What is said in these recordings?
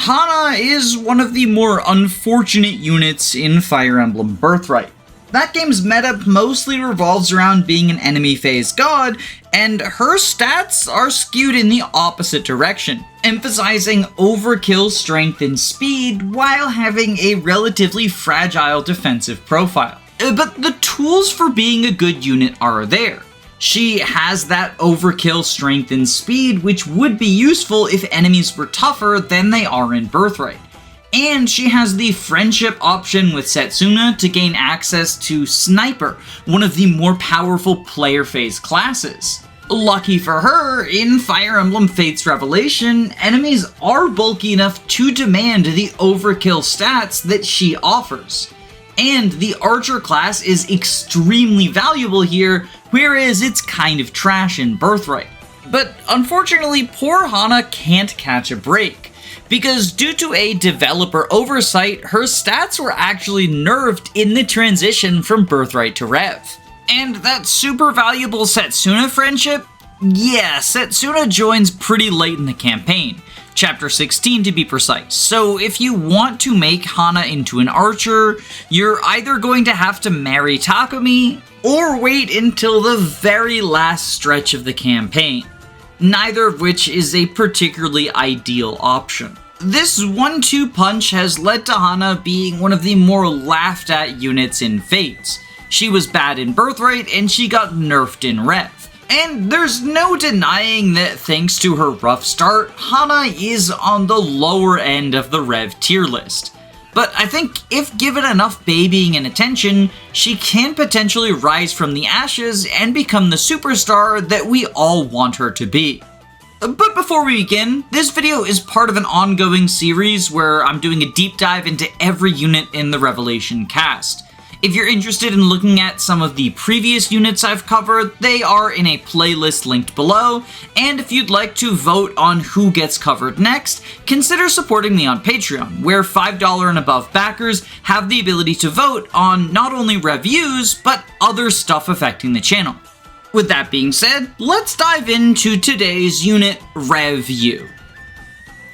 Hana is one of the more unfortunate units in Fire Emblem Birthright. That game's meta mostly revolves around being an enemy phase god, and her stats are skewed in the opposite direction, emphasizing overkill strength and speed while having a relatively fragile defensive profile. But the tools for being a good unit are there. She has that overkill strength and speed, which would be useful if enemies were tougher than they are in Birthright. And she has the friendship option with Setsuna to gain access to Sniper, one of the more powerful player phase classes. Lucky for her, in Fire Emblem Fates Revelation, enemies are bulky enough to demand the overkill stats that she offers. And the Archer class is extremely valuable here, whereas it's kind of trash in Birthright. But unfortunately, poor Hana can't catch a break, because due to a developer oversight, her stats were actually nerfed in the transition from Birthright to Rev. And that super valuable Setsuna friendship? Yeah, Setsuna joins pretty late in the campaign, chapter 16 to be precise. So if you want to make Hana into an archer, you're either going to have to marry Takumi, or wait until the very last stretch of the campaign, neither of which is a particularly ideal option. This 1-2 punch has led to Hana being one of the more laughed at units in Fates. She was bad in Birthright and she got nerfed in Rev. And there's no denying that thanks to her rough start, Hana is on the lower end of the Rev tier list. But I think if given enough babying and attention, she can potentially rise from the ashes and become the superstar that we all want her to be. But before we begin, this video is part of an ongoing series where I'm doing a deep dive into every unit in the Revelation cast. If you're interested in looking at some of the previous units I've covered, they are in a playlist linked below, and if you'd like to vote on who gets covered next, consider supporting me on Patreon, where $5 and above backers have the ability to vote on not only reviews, but other stuff affecting the channel. With that being said, let's dive into today's unit, Rev U.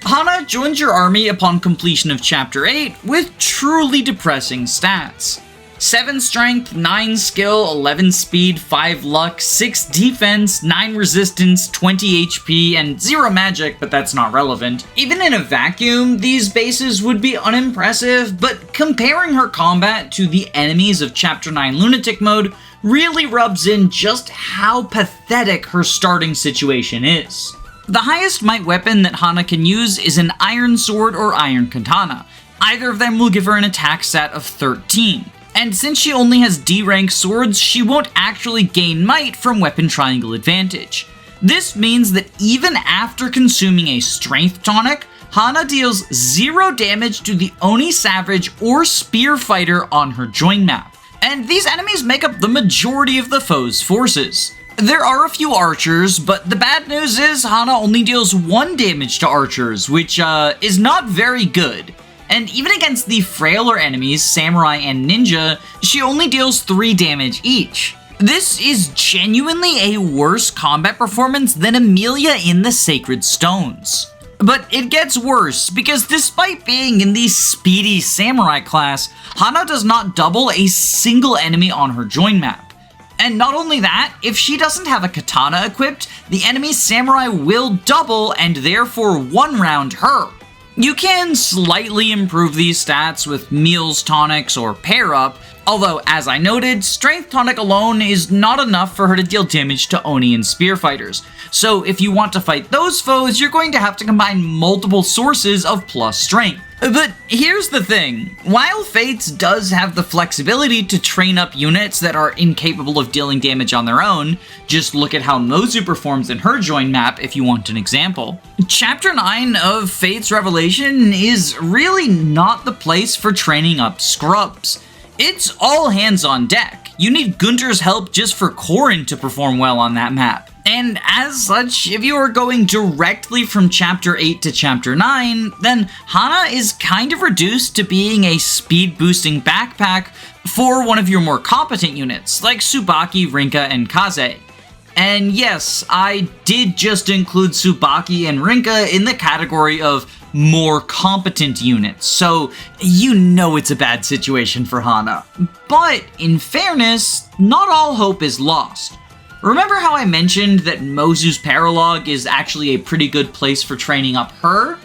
Hana joins your army upon completion of Chapter 8 with truly depressing stats. 7 strength, 9 skill, 11 speed, 5 luck, 6 defense, 9 resistance, 20 HP, and 0 magic, but that's not relevant. Even in a vacuum, these bases would be unimpressive, but comparing her combat to the enemies of Chapter 9 Lunatic Mode really rubs in just how pathetic her starting situation is. The highest might weapon that Hana can use is an Iron Sword or Iron Katana. Either of them will give her an attack stat of 13. And since she only has D rank swords, she won't actually gain might from weapon triangle advantage. This means that even after consuming a strength tonic, Hana deals 0 damage to the Oni Savage or Spear Fighter on her join map. And these enemies make up the majority of the foe's forces. There are a few archers, but the bad news is Hana only deals 1 damage to archers, which is not very good. And even against the frailer enemies, Samurai and Ninja, she only deals 3 damage each. This is genuinely a worse combat performance than Amelia in the Sacred Stones. But it gets worse, because despite being in the speedy Samurai class, Hana does not double a single enemy on her join map. And not only that, if she doesn't have a katana equipped, the enemy's Samurai will double and therefore one-round her. You can slightly improve these stats with meals tonics or pair up, although as I noted, strength tonic alone is not enough for her to deal damage to Oni and Spear Fighters. So if you want to fight those foes, you're going to have to combine multiple sources of plus strength. But here's the thing, while Fates does have the flexibility to train up units that are incapable of dealing damage on their own, just look at how Mozu performs in her join map if you want an example. Chapter 9 of Fates Revelation is really not the place for training up scrubs. It's all hands on deck. You need Gunter's help just for Corrin to perform well on that map. And as such, if you are going directly from Chapter 8 to Chapter 9, then Hana is kind of reduced to being a speed-boosting backpack for one of your more competent units, like Tsubaki, Rinka, and Kaze. And yes, I did just include Tsubaki and Rinka in the category of more competent units, so you know it's a bad situation for Hana. But in fairness, not all hope is lost. Remember how I mentioned that Mozu's Paralog is actually a pretty good place for training up her?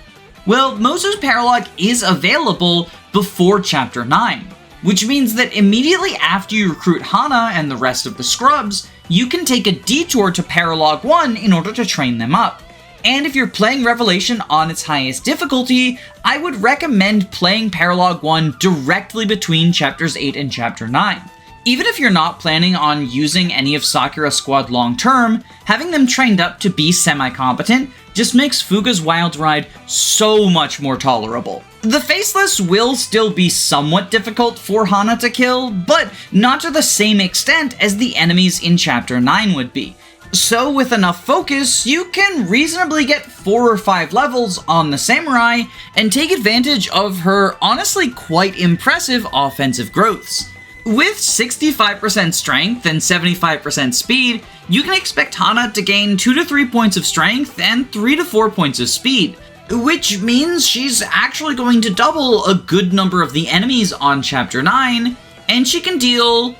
Well, Mozu's Paralog is available before Chapter 9, which means that immediately after you recruit Hana and the rest of the scrubs, you can take a detour to Paralog 1 in order to train them up. And if you're playing Revelation on its highest difficulty, I would recommend playing Paralog 1 directly between Chapters 8 and Chapter 9. Even if you're not planning on using any of Sakura's squad long term, having them trained up to be semi-competent just makes Fuga's Wild Ride so much more tolerable. The Faceless will still be somewhat difficult for Hana to kill, but not to the same extent as the enemies in Chapter 9 would be. So with enough focus, you can reasonably get 4 or 5 levels on the Samurai and take advantage of her honestly quite impressive offensive growths. With 65% strength and 75% speed, you can expect Hana to gain 2 to 3 points of strength and 3 to 4 points of speed, which means she's actually going to double a good number of the enemies on Chapter 9, and she can deal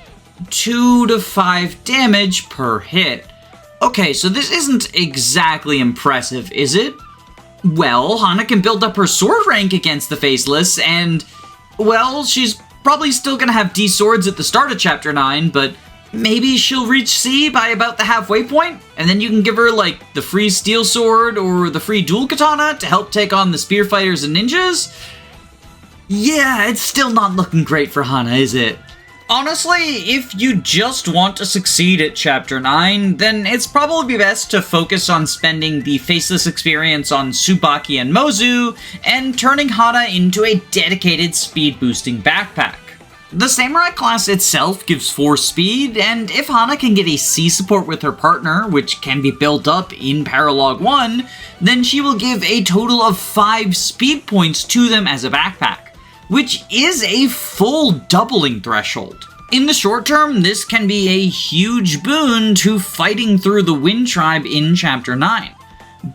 2 to 5 damage per hit. Okay, so this isn't exactly impressive, is it? Well, Hana can build up her sword rank against the Faceless, and, well, she's probably still gonna have D swords at the start of Chapter 9, but maybe she'll reach C by about the halfway point, and then you can give her, like, the free steel sword or the free dual katana to help take on the spear fighters and ninjas? Yeah, it's still not looking great for Hana, is it? Honestly, if you just want to succeed at Chapter 9, then it's probably best to focus on spending the Faceless experience on Tsubaki and Mozu, and turning Hana into a dedicated speed-boosting backpack. The Samurai class itself gives 4 speed, and if Hana can get a C support with her partner, which can be built up in Paralog 1, then she will give a total of 5 speed points to them as a backpack, which is a full doubling threshold. In the short term, this can be a huge boon to fighting through the Wind Tribe in Chapter 9.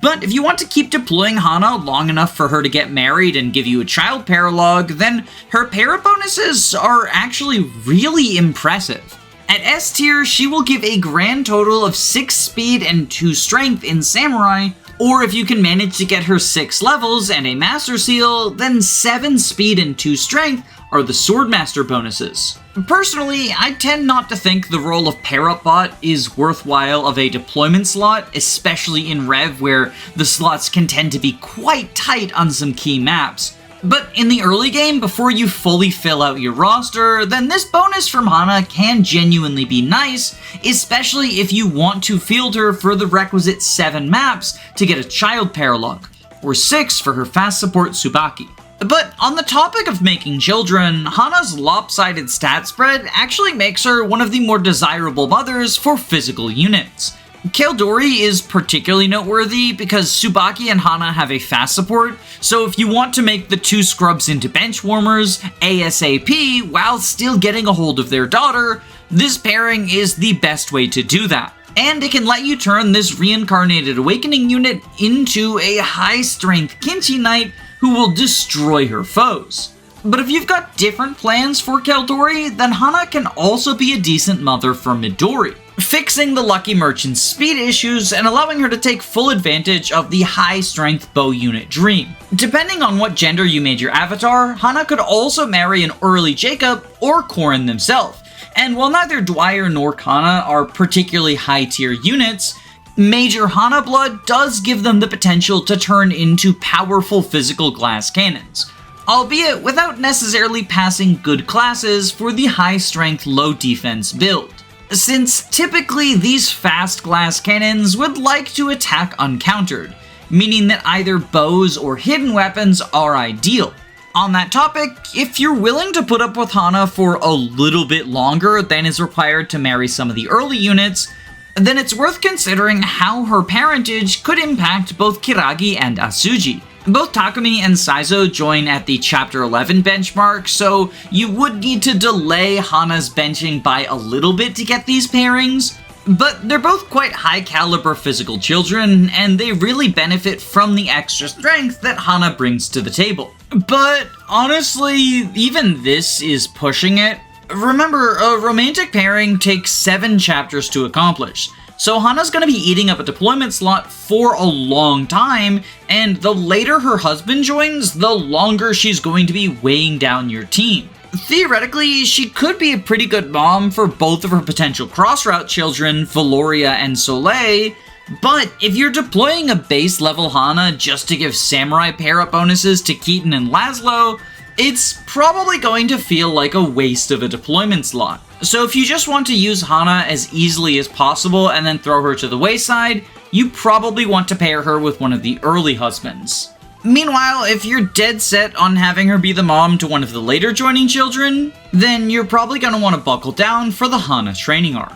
But if you want to keep deploying Hana long enough for her to get married and give you a child paralog, then her para bonuses are actually really impressive. At S tier, she will give a grand total of 6 speed and 2 strength in Samurai, or if you can manage to get her 6 levels and a Master Seal, then 7 speed and 2 strength are the Swordmaster bonuses. Personally, I tend not to think the role of Pair-Up Bot is worthwhile of a deployment slot, especially in Rev where the slots can tend to be quite tight on some key maps. But in the early game, before you fully fill out your roster, then this bonus from Hana can genuinely be nice, especially if you want to field her for the requisite 7 maps to get a child paralog, or 6 for her fast support Tsubaki. But on the topic of making children, Hana's lopsided stat spread actually makes her one of the more desirable mothers for physical units. Keldori is particularly noteworthy because Tsubaki and Hana have a fast support, so if you want to make the 2 scrubs into bench warmers ASAP while still getting a hold of their daughter, this pairing is the best way to do that. And it can let you turn this reincarnated awakening unit into a high-strength Kinchi Knight who will destroy her foes. But if you've got different plans for Keldori, then Hana can also be a decent mother for Midori, fixing the Lucky Merchant's speed issues and allowing her to take full advantage of the high-strength bow unit dream. Depending on what gender you made your avatar, Hana could also marry an early Jacob or Korin themselves. And while neither Dwyer nor Kana are particularly high-tier units, Major Hana blood does give them the potential to turn into powerful physical glass cannons, albeit without necessarily passing good classes for the high-strength, low-defense build, since typically these fast glass cannons would like to attack uncountered, meaning that either bows or hidden weapons are ideal. On that topic, if you're willing to put up with Hana for a little bit longer than is required to marry some of the early units, then it's worth considering how her parentage could impact both Kiragi and Asuji. Both Takumi and Saizo join at the Chapter 11 benchmark, so you would need to delay Hana's benching by a little bit to get these pairings, But they're both quite high caliber physical children, and they really benefit from the extra strength that Hana brings to the table. But honestly, even this is pushing it. Remember, a romantic pairing takes 7 chapters to accomplish, so Hana's gonna be eating up a deployment slot for a long time, and the later her husband joins, the longer she's going to be weighing down your team. Theoretically, she could be a pretty good mom for both of her potential cross-route children, Valoria and Soleil, but if you're deploying a base level Hana just to give samurai pair-up bonuses to Keaton and Laszlo, it's probably going to feel like a waste of a deployment slot. So if you just want to use Hana as easily as possible and then throw her to the wayside, you probably want to pair her with one of the early husbands. Meanwhile, if you're dead set on having her be the mom to one of the later joining children, then you're probably going to want to buckle down for the Hana training arc.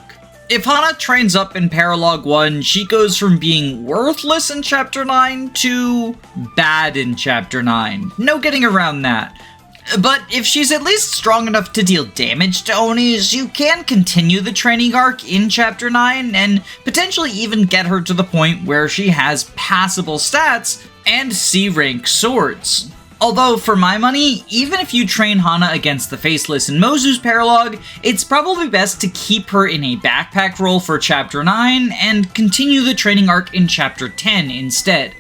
If Hana trains up in Paralog 1, she goes from being worthless in Chapter 9 to bad in Chapter 9. No getting around that. But if she's at least strong enough to deal damage to Onis, you can continue the training arc in Chapter 9 and potentially even get her to the point where she has passable stats and C-rank swords. Although, for my money, even if you train Hana against the Faceless in Mozu's Paralog, it's probably best to keep her in a backpack role for Chapter 9 and continue the training arc in Chapter 10 instead.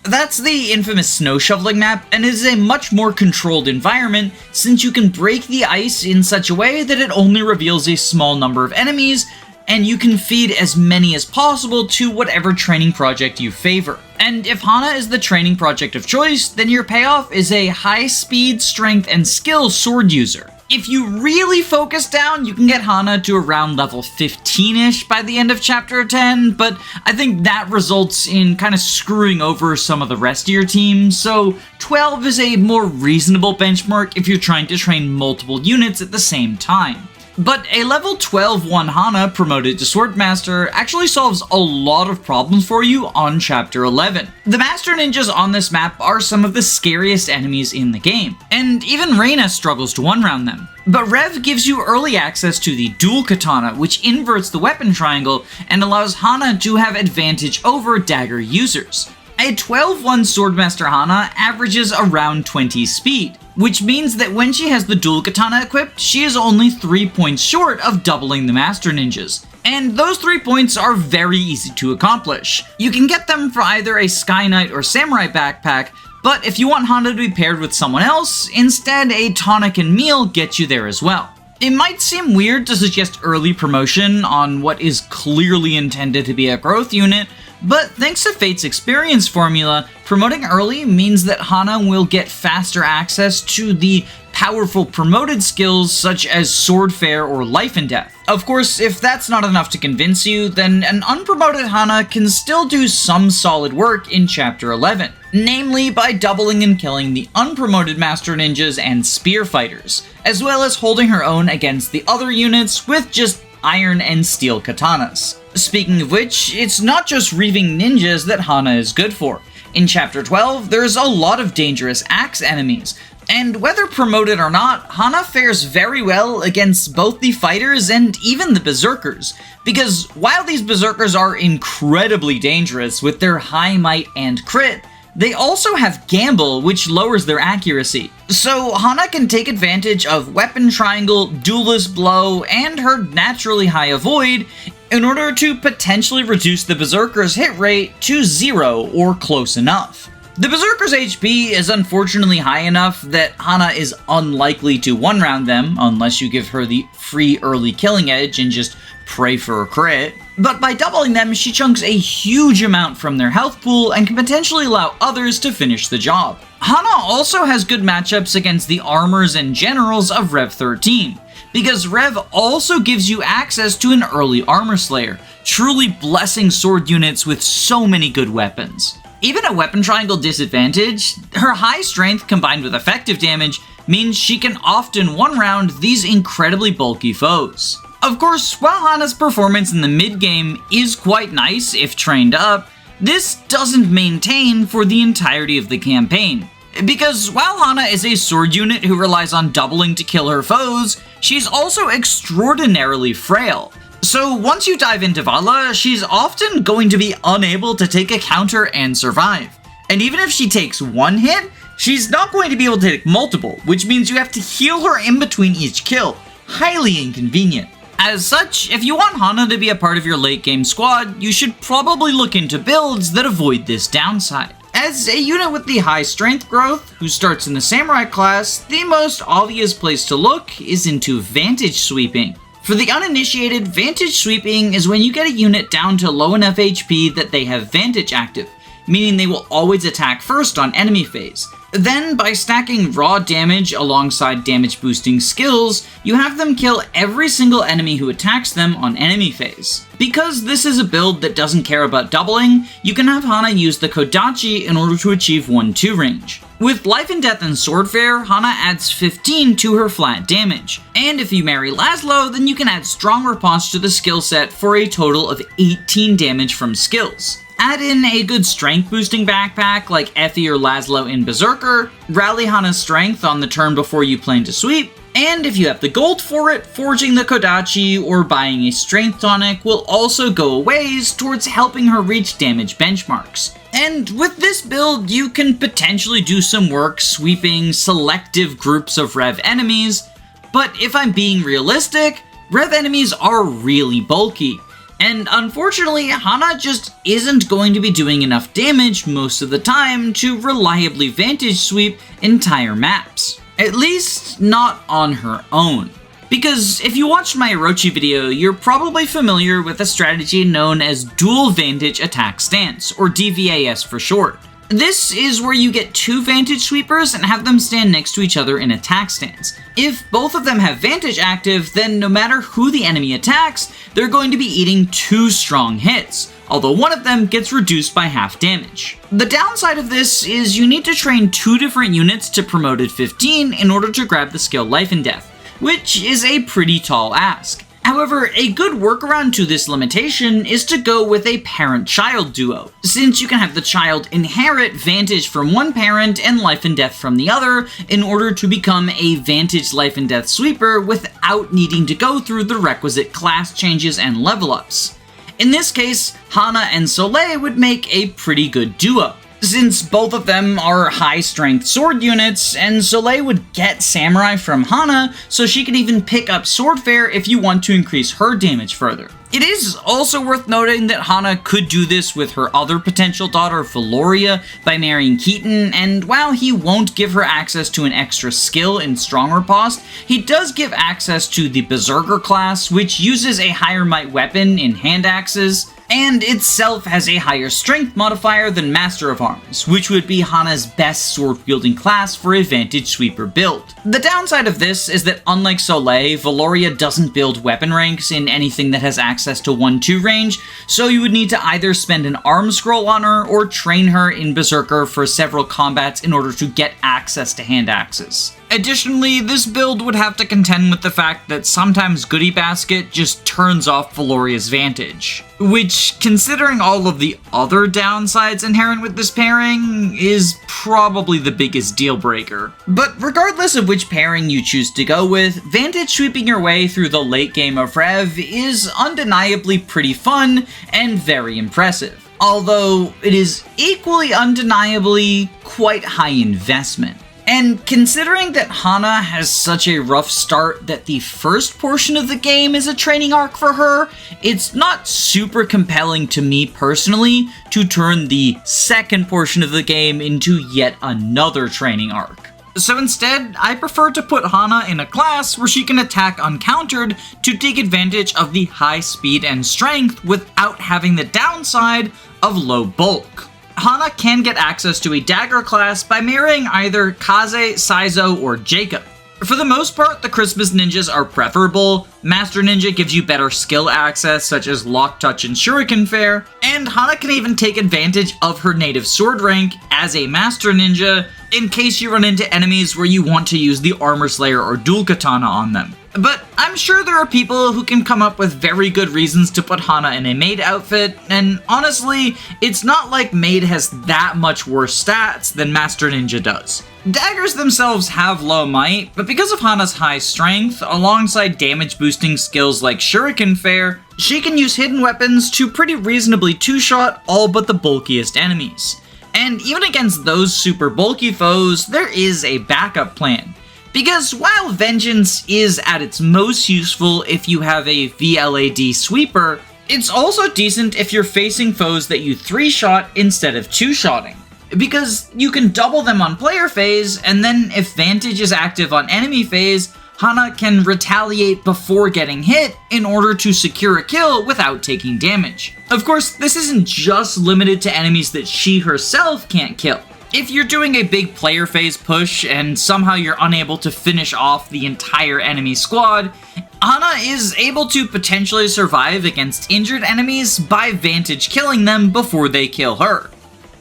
That's the infamous snow shoveling map, and is a much more controlled environment since you can break the ice in such a way that it only reveals a small number of enemies, and you can feed as many as possible to whatever training project you favor. And if Hana is the training project of choice, then your payoff is a high speed, strength, and skill sword user. If you really focus down, you can get Hana to around level 15-ish by the end of Chapter 10, but I think that results in kind of screwing over some of the rest of your team, so 12 is a more reasonable benchmark if you're trying to train multiple units at the same time. But a level 12-1 Hana promoted to Swordmaster actually solves a lot of problems for you on Chapter 11. The Master Ninjas on this map are some of the scariest enemies in the game, and even Reina struggles to one-round them. But Rev gives you early access to the dual katana, which inverts the weapon triangle and allows Hana to have advantage over dagger users. A 12-1 Swordmaster Hana averages around 20 speed, which means that when she has the dual katana equipped, she is only 3 points short of doubling the Master Ninjas. And those 3 points are very easy to accomplish. You can get them for either a Sky Knight or Samurai backpack, but if you want Hana to be paired with someone else, instead a tonic and meal get you there as well. It might seem weird to suggest early promotion on what is clearly intended to be a growth unit, but thanks to Fate's experience formula, promoting early means that Hana will get faster access to the powerful promoted skills such as Swordfare or Life and Death. Of course, if that's not enough to convince you, then an unpromoted Hana can still do some solid work in Chapter 11, namely by doubling and killing the unpromoted Master Ninjas and Spear Fighters, as well as holding her own against the other units with just iron and steel katanas. Speaking of which, it's not just reaving ninjas that Hana is good for. In Chapter 12, there's a lot of dangerous axe enemies, and whether promoted or not, Hana fares very well against both the fighters and even the berserkers, because while these berserkers are incredibly dangerous with their high might and crit, they also have Gamble, which lowers their accuracy. So Hana can take advantage of Weapon Triangle, Duelist Blow, and her naturally high Avoid in order to potentially reduce the Berserker's hit rate to 0 or close enough. The Berserker's HP is unfortunately high enough that Hana is unlikely to one-round them unless you give her the free early killing edge and just pray for a crit. But by doubling them, she chunks a huge amount from their health pool and can potentially allow others to finish the job. Hana also has good matchups against the armors and generals of Rev 13, because Rev also gives you access to an early armor slayer, truly blessing sword units with so many good weapons. Even at Weapon Triangle disadvantage, her high strength combined with effective damage means she can often one-round these incredibly bulky foes. Of course, while Hana's performance in the mid-game is quite nice if trained up, this doesn't maintain for the entirety of the campaign. Because while Hana is a sword unit who relies on doubling to kill her foes, she's also extraordinarily frail. So once you dive into Vala, she's often going to be unable to take a counter and survive. And even if she takes one hit, she's not going to be able to take multiple, which means you have to heal her in between each kill. Highly inconvenient. As such, if you want Hana to be a part of your late game squad, you should probably look into builds that avoid this downside. As a unit with the high strength growth, who starts in the Samurai class, the most obvious place to look is into Vantage sweeping. For the uninitiated, Vantage sweeping is when you get a unit down to low enough HP that they have Vantage active, meaning they will always attack first on enemy phase. Then, by stacking raw damage alongside damage boosting skills, you have them kill every single enemy who attacks them on enemy phase. Because this is a build that doesn't care about doubling, you can have Hana use the Kodachi in order to achieve 1-2 range. With Life and Death and Swordfare, Hana adds 15 to her flat damage. And if you marry Laszlo, then you can add Strong Riposte to the skill set for a total of 18 damage from skills. Add in a good strength boosting backpack like Effie or Laszlo in Berserker, rally Hana's strength on the turn before you plan to sweep, and if you have the gold for it, forging the Kodachi or buying a strength tonic will also go a ways towards helping her reach damage benchmarks. And with this build, you can potentially do some work sweeping selective groups of Rev enemies, but if I'm being realistic, Rev enemies are really bulky. And unfortunately, Hana just isn't going to be doing enough damage most of the time to reliably Vantage sweep entire maps. At least, not on her own. Because if you watched my Orochi video, you're probably familiar with a strategy known as Dual Vantage Attack Stance, or DVAS for short. This is where you get two Vantage sweepers and have them stand next to each other in attack stance. If both of them have Vantage active, then no matter who the enemy attacks, they're going to be eating 2 strong hits, although one of them gets reduced by half damage. The downside of this is you need to train 2 different units to promoted 15 in order to grab the skill Life and Death, which is a pretty tall ask. However, a good workaround to this limitation is to go with a parent-child duo, since you can have the child inherit Vantage from one parent and Life and Death from the other in order to become a Vantage Life and Death sweeper without needing to go through the requisite class changes and level ups. In this case, Hana and Soleil would make a pretty good duo, since both of them are high-strength sword units, and Soleil would get Samurai from Hana, so she can even pick up Swordfare if you want to increase her damage further. It is also worth noting that Hana could do this with her other potential daughter, Valoria, by marrying Keaton, and while he won't give her access to an extra skill in Strong Riposte, he does give access to the Berserker class, which uses a higher might weapon in hand axes, and itself has a higher strength modifier than Master of Arms, which would be Hana's best sword-wielding class for a Vantage Sweeper build. The downside of this is that unlike Soleil, Valoria doesn't build weapon ranks in anything that has access to 1-2 range, so you would need to either spend an arm scroll on her or train her in Berserker for several combats in order to get access to hand axes. Additionally, this build would have to contend with the fact that sometimes Goodie Basket just turns off Valoria's Vantage, which, considering all of the other downsides inherent with this pairing, is probably the biggest deal breaker. But regardless of which pairing you choose to go with, Vantage sweeping your way through the late game of Rev is undeniably pretty fun and very impressive, although it is equally undeniably quite high investment. And considering that Hana has such a rough start that the first portion of the game is a training arc for her, it's not super compelling to me personally to turn the second portion of the game into yet another training arc. So instead, I prefer to put Hana in a class where she can attack uncountered to take advantage of the high speed and strength without having the downside of low bulk. Hana can get access to a dagger class by marrying either Kaze, Saizo, or Jacob. For the most part, the Christmas ninjas are preferable. Master Ninja gives you better skill access such as Lock Touch and Shuriken Fair, and Hana can even take advantage of her native sword rank as a Master Ninja in case you run into enemies where you want to use the Armor Slayer or Dual Katana on them. But I'm sure there are people who can come up with very good reasons to put Hana in a maid outfit, and honestly, it's not like maid has that much worse stats than Master Ninja does. Daggers themselves have low might, but because of Hana's high strength, alongside damage boosting skills like Shuriken Fair, she can use hidden weapons to pretty reasonably two-shot all but the bulkiest enemies. And even against those super bulky foes, there is a backup plan. Because while Vengeance is at its most useful if you have a VLAD sweeper, it's also decent if you're facing foes that you 3-shot instead of 2-shotting. Because you can double them on player phase, and then if Vantage is active on enemy phase, Hana can retaliate before getting hit in order to secure a kill without taking damage. Of course, this isn't just limited to enemies that she herself can't kill. If you're doing a big player phase push and somehow you're unable to finish off the entire enemy squad, Hana is able to potentially survive against injured enemies by Vantage killing them before they kill her.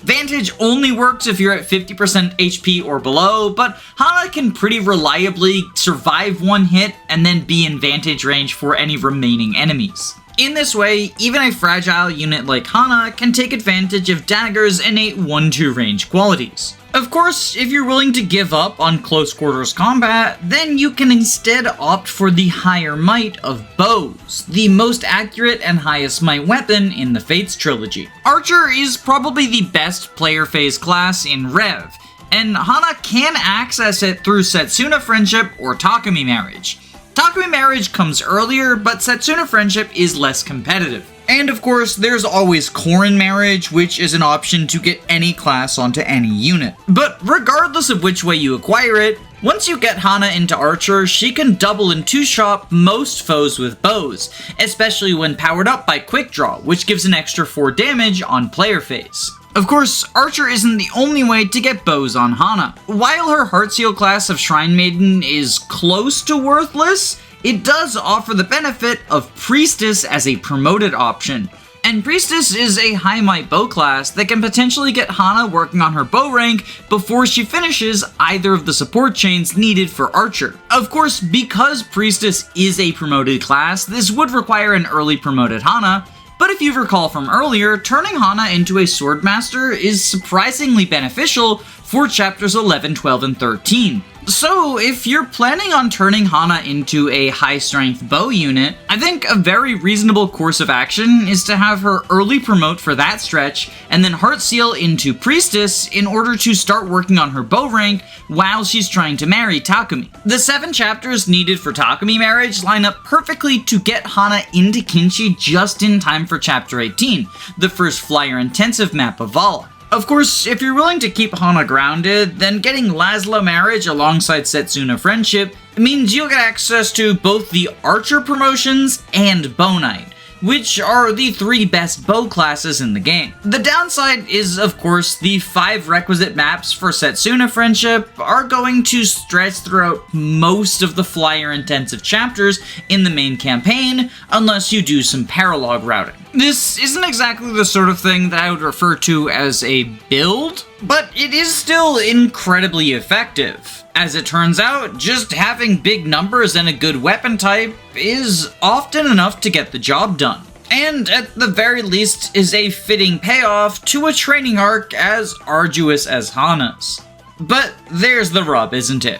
Vantage only works if you're at 50% HP or below, but Hana can pretty reliably survive one hit and then be in Vantage range for any remaining enemies. In this way, even a fragile unit like Hana can take advantage of Dagger's innate 1-2 range qualities. Of course, if you're willing to give up on close quarters combat, then you can instead opt for the higher might of bows, the most accurate and highest might weapon in the Fates trilogy. Archer is probably the best player phase class in Rev, and Hana can access it through Setsuna Friendship or Takumi Marriage. Takumi Marriage comes earlier, but Setsuna Friendship is less competitive. And of course, there's always Korin Marriage, which is an option to get any class onto any unit. But regardless of which way you acquire it, once you get Hana into Archer, she can double and two-shot most foes with bows, especially when powered up by Quick Draw, which gives an extra 4 damage on player phase. Of course, Archer isn't the only way to get bows on Hana. While her Heartseal class of Shrine Maiden is close to worthless, it does offer the benefit of Priestess as a promoted option. And Priestess is a high might bow class that can potentially get Hana working on her bow rank before she finishes either of the support chains needed for Archer. Of course, because Priestess is a promoted class, this would require an early promoted Hana, but if you recall from earlier, turning Hana into a Swordmaster is surprisingly beneficial for chapters 11, 12, and 13. So if you're planning on turning Hana into a high-strength bow unit, I think a very reasonable course of action is to have her early promote for that stretch, and then Heartseal into Priestess in order to start working on her bow rank while she's trying to marry Takumi. The 7 chapters needed for Takumi marriage line up perfectly to get Hana into Kinshi just in time for chapter 18, the first flyer-intensive map of Vala. Of course, if you're willing to keep Hana grounded, then getting Laszlo marriage alongside Setsuna Friendship means you'll get access to both the Archer promotions and Bow Knight, which are the 3 best bow classes in the game. The downside is, of course, the 5 requisite maps for Setsuna Friendship are going to stretch throughout most of the flyer-intensive chapters in the main campaign, unless you do some paralog routing. This isn't exactly the sort of thing that I would refer to as a build, but it is still incredibly effective. As it turns out, just having big numbers and a good weapon type is often enough to get the job done. And at the very least is a fitting payoff to a training arc as arduous as Hana's. But there's the rub, isn't it?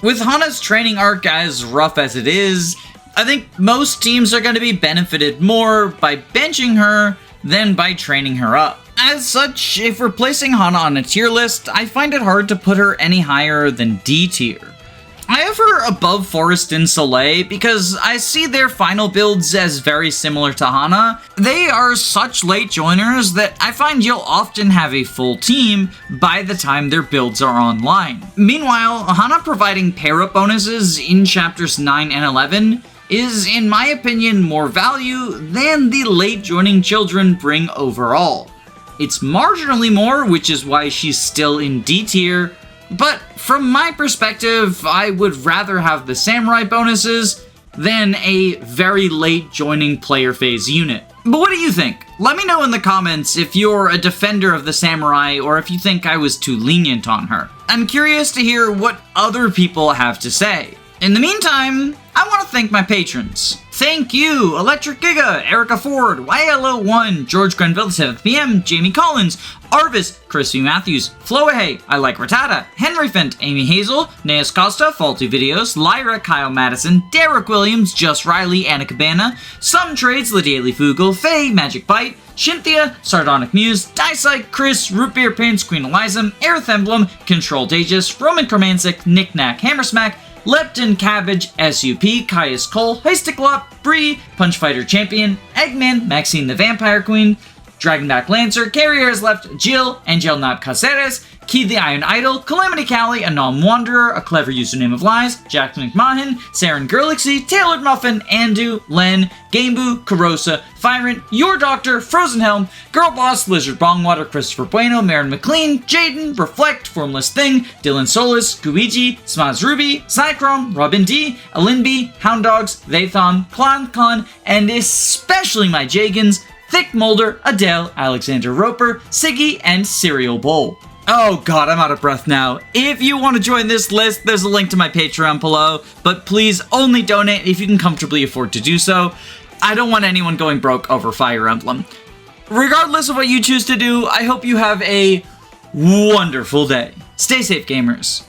With Hana's training arc as rough as it is, I think most teams are going to be benefited more by benching her than by training her up. As such, if we're placing Hana on a tier list, I find it hard to put her any higher than D tier. I have her above Forest and Soleil because I see their final builds as very similar to Hana. They are such late joiners that I find you'll often have a full team by the time their builds are online. Meanwhile, Hana providing pair-up bonuses in chapters 9 and 11 is, in my opinion, more value than the late joining children bring overall. It's marginally more, which is why she's still in D tier, but from my perspective, I would rather have the samurai bonuses than a very late joining player phase unit. But what do you think? Let me know in the comments if you're a defender of the samurai or if you think I was too lenient on her. I'm curious to hear what other people have to say. In the meantime, I want to thank my patrons. Thank you, Electric Giga, Erica Ford, YLO1, George Grenville, 7th PM, Jamie Collins, Arvis, Crispy Matthews, Floahay, I Like Rattata, Henry Fent, Amy Hazel, Neas Costa, Faulty Videos, Lyra, Kyle Madison, Derek Williams, Just Riley, Anna Cabana, Some Trades, Lydia Fugel, Faye, Magic Bite, Cynthia, Sardonic Muse, Dysike, Chris, Root Beer Pins, Queen Eliza, Aerith Emblem, Control Daegis, Roman Chromantic, Knick-Knack, Hammersmack, Lepton Cabbage, SUP, Caius Cole, Heistiklop, Bree, Punch Fighter Champion, Eggman, Maxine the Vampire Queen, Dragonback Lancer, Carrier has left, Jill, Angel Nap Caceres, Key the Iron Idol, Calamity Callie, a Non-Wanderer, a Clever Username of Lies, Jack McMahon, Saren Gurlixy, Tailored Muffin, Andu, Len, Gameboo, Carosa, Fyrant, Your Doctor, Frozen Helm, Girl Boss, Lizard Bongwater, Christopher Bueno, Marin McLean, Jaden, Reflect, Formless Thing, Dylan Solis, Guiji, Smaz Ruby, Cycrom, Robin D, Alinby, Hound Dogs, Vathon, Clan, and especially my Jagans, Thick Mulder, Adele, Alexander Roper, Siggy, and Cereal Bowl. Oh god, I'm out of breath now. If you want to join this list, there's a link to my Patreon below, but please only donate if you can comfortably afford to do so. I don't want anyone going broke over Fire Emblem. Regardless of what you choose to do, I hope you have a wonderful day. Stay safe, gamers.